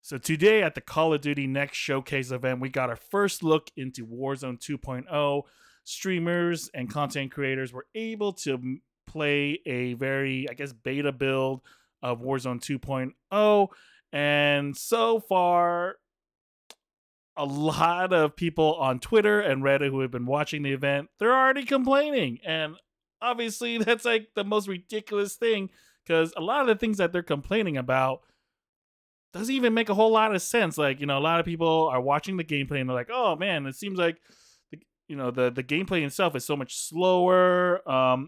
So today at the Call of Duty Next Showcase event, we got our first look into Warzone 2.0. Streamers and content creators were able to play a very, I guess, beta build of Warzone 2.0. And so far, a lot of people on Twitter and Reddit who have been watching the event, they're already complaining. And obviously, that's like the most ridiculous thing because a lot of the things that they're complaining about doesn't even make a whole lot of sense. Like, a lot of people are watching the gameplay and they're like, oh man, it seems like the gameplay itself is so much slower,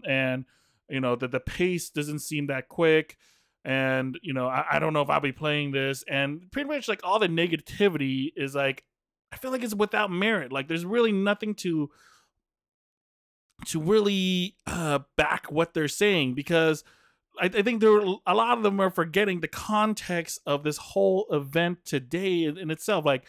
and the pace doesn't seem that quick, and I don't know if I'll be playing this. And pretty much like all the negativity is like, I feel like it's without merit. Like there's really nothing to really back what they're saying, because I think a lot of them are forgetting the context of this whole event today in itself. Like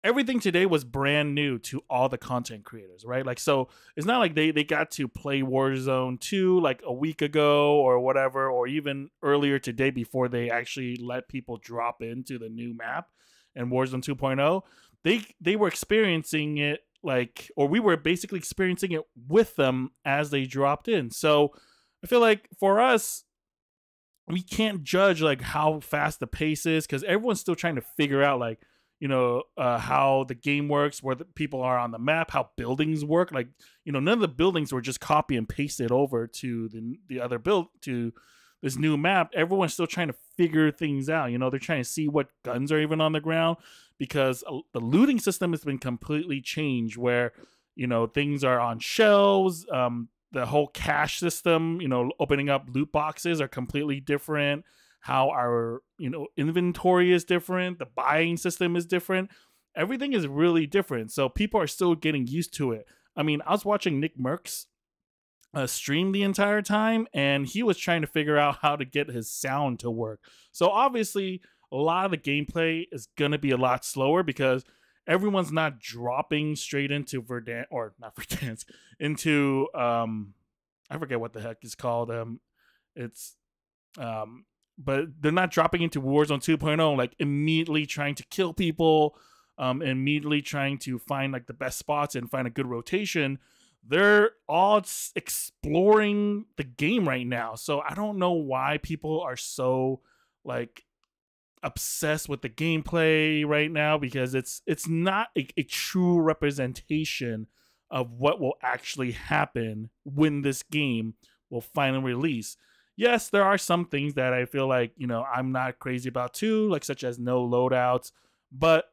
everything today was brand new to all the content creators, right? Like, so it's not like they got to play Warzone 2 like a week ago or whatever, or even earlier today before they actually let people drop into the new map and Warzone 2.0. They were experiencing it like, or we were basically experiencing it with them as they dropped in. So I feel like for us, we can't judge like how fast the pace is, because everyone's still trying to figure out like, how the game works, where the people are on the map, how buildings work. Like, none of the buildings were just copy and pasted over to the other build, to this new map. Everyone's still trying to figure things out. They're trying to see what guns are even on the ground, because the looting system has been completely changed, where things are on shelves. The whole cash system, opening up loot boxes are completely different. How our, inventory is different. The buying system is different. Everything is really different. So people are still getting used to it. I mean, I was watching Nick Merckx stream the entire time, and he was trying to figure out how to get his sound to work. So obviously, a lot of the gameplay is going to be a lot slower, because everyone's not dropping straight into Verdansk, or not Verdansk, into I forget what the heck it's called. It's but they're not dropping into Warzone 2.0 like immediately trying to kill people, immediately trying to find like the best spots and find a good rotation. They're all exploring the game right now. So I don't know why people are so like obsessed with the gameplay right now, because it's not a true representation of what will actually happen when this game will finally release. Yes, there are some things that I feel like, I'm not crazy about too, like such as no loadouts, but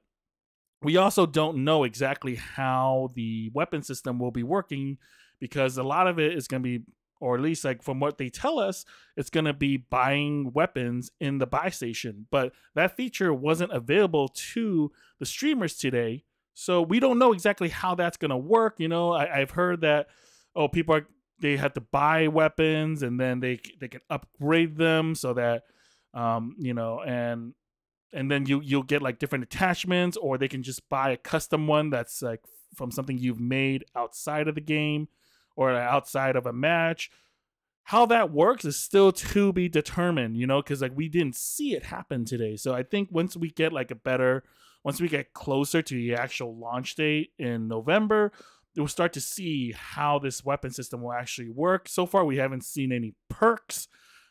we also don't know exactly how the weapon system will be working, because a lot of it is going to be, or at least like from what they tell us, it's going to be buying weapons in the buy station. But that feature wasn't available to the streamers today. So we don't know exactly how that's going to work. I've heard that, they have to buy weapons and then they can upgrade them so that, and then you'll get like different attachments, or they can just buy a custom one that's like from something you've made outside of the game or outside of a match. How that works is still to be determined, because like we didn't see it happen today. So I think once we get closer to the actual launch date in November, we'll start to see how this weapon system will actually work. So far, we haven't seen any perks,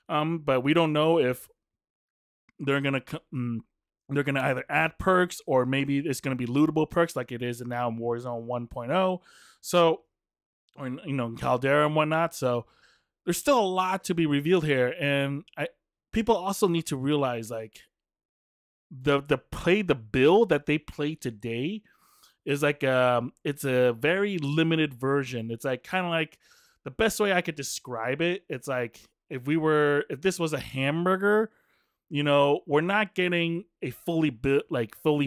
but we don't know if they're gonna either add perks, or maybe it's gonna be lootable perks like it is now in Warzone 1.0. So, or Caldera and whatnot. So there's still a lot to be revealed here, and people also need to realize like the build that they play today is like it's a very limited version. It's like kind of like, the best way I could describe it, it's like if this was a hamburger, we're not getting a fully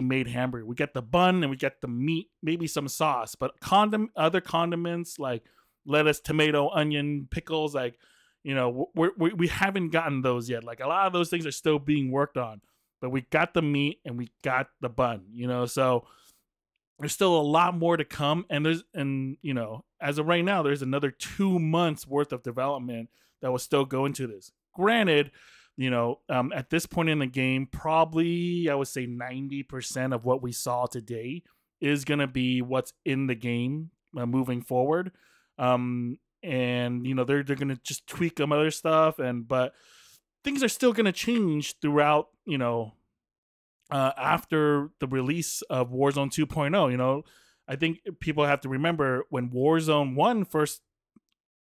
made hamburger. We get the bun and we get the meat, maybe some sauce, but other condiments like lettuce, tomato, onion, pickles, like we haven't gotten those yet. Like a lot of those things are still being worked on, but we got the meat and we got the bun. So there's still a lot more to come, and as of right now, there's another 2 months worth of development that will still go into this. Granted, At this point in the game, probably I would say 90% of what we saw today is going to be what's in the game moving forward. And they're going to just tweak some other stuff, but things are still going to change throughout, after the release of Warzone 2.0. I think people have to remember when Warzone 1 first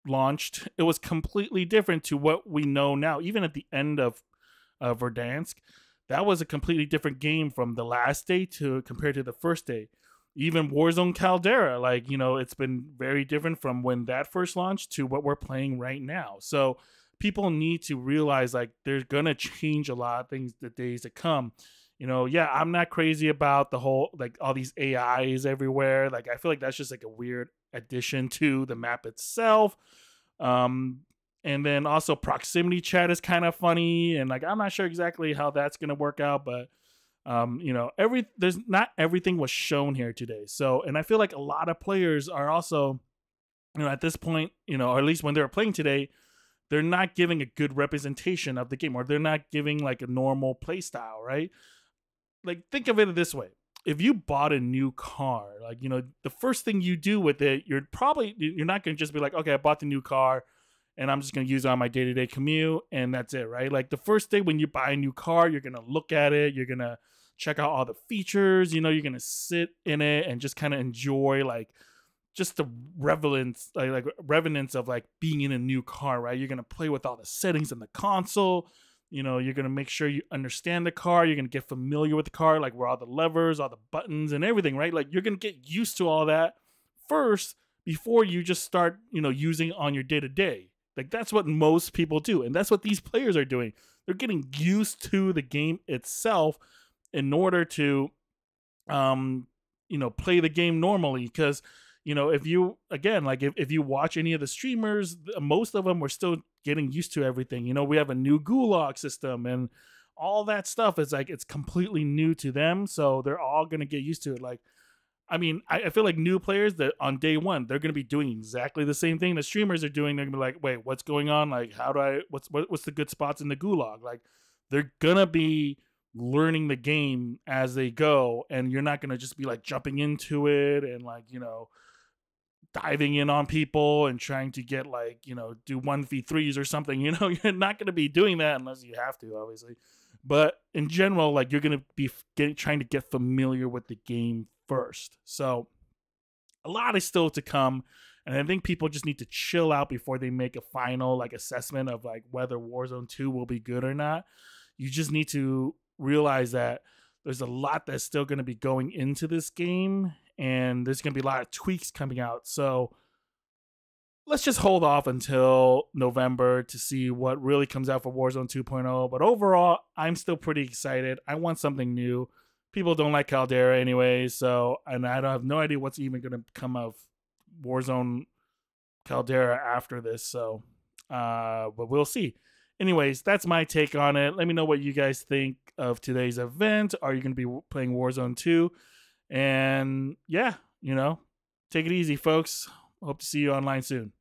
launched, it was completely different to what we know now. Even at the end of Verdansk, that was a completely different game from the last day to compared to the first day. Even Warzone Caldera, it's been very different from when that first launched to what we're playing right now. So people need to realize they're gonna change a lot of things the days to come. Yeah, I'm not crazy about the whole all these AIs everywhere. I feel like that's just a weird addition to the map itself. Um, and then also proximity chat is kind of funny, and I'm not sure exactly how that's gonna work out, but there's not everything was shown here today. So, and I feel like a lot of players are also, at this point, or at least when they're playing today, they're not giving a good representation of the game, or they're not giving a normal play style, right? Think of it this way. If you bought a new car, the first thing you do with it, you're not going to just be like, okay, I bought the new car and I'm just going to use it on my day-to-day commute and that's it, right? The first day when you buy a new car, you're going to look at it, you're going to check out all the features, you're going to sit in it and just kind of enjoy just the revenance of being in a new car, right? You're going to play with all the settings in the console. You're going to make sure you understand the car. You're going to get familiar with the car, where all the levers, all the buttons and everything, right? You're going to get used to all that first before you just start, using it on your day to day. That's what most people do. And that's what these players are doing. They're getting used to the game itself in order to, play the game normally. Because, if you, again, if you watch any of the streamers, most of them were still getting used to everything. We have a new gulag system and all that stuff is it's completely new to them. So they're all going to get used to it. I feel like new players that on day one, they're going to be doing exactly the same thing the streamers are doing. They're going to be like, wait, what's going on? What's the good spots in the gulag? They're going to be learning the game as they go. And you're not going to just be jumping into it and diving in on people and trying to get do 1v3s or something. You're not going to be doing that unless you have to, obviously. But in general, you're going to be trying to get familiar with the game first. So a lot is still to come. And I think people just need to chill out before they make a final assessment of whether Warzone 2 will be good or not. You just need to realize that there's a lot that's still going to be going into this game, and there's going to be a lot of tweaks coming out. So let's just hold off until November to see what really comes out for Warzone 2.0. But overall, I'm still pretty excited. I want something new. People don't like Caldera anyway, and I don't have no idea what's even going to come of Warzone Caldera after this. So, but we'll see. Anyways, that's my take on it. Let me know what you guys think of today's event. Are you going to be playing Warzone 2? And yeah, take it easy, folks. Hope to see you online soon.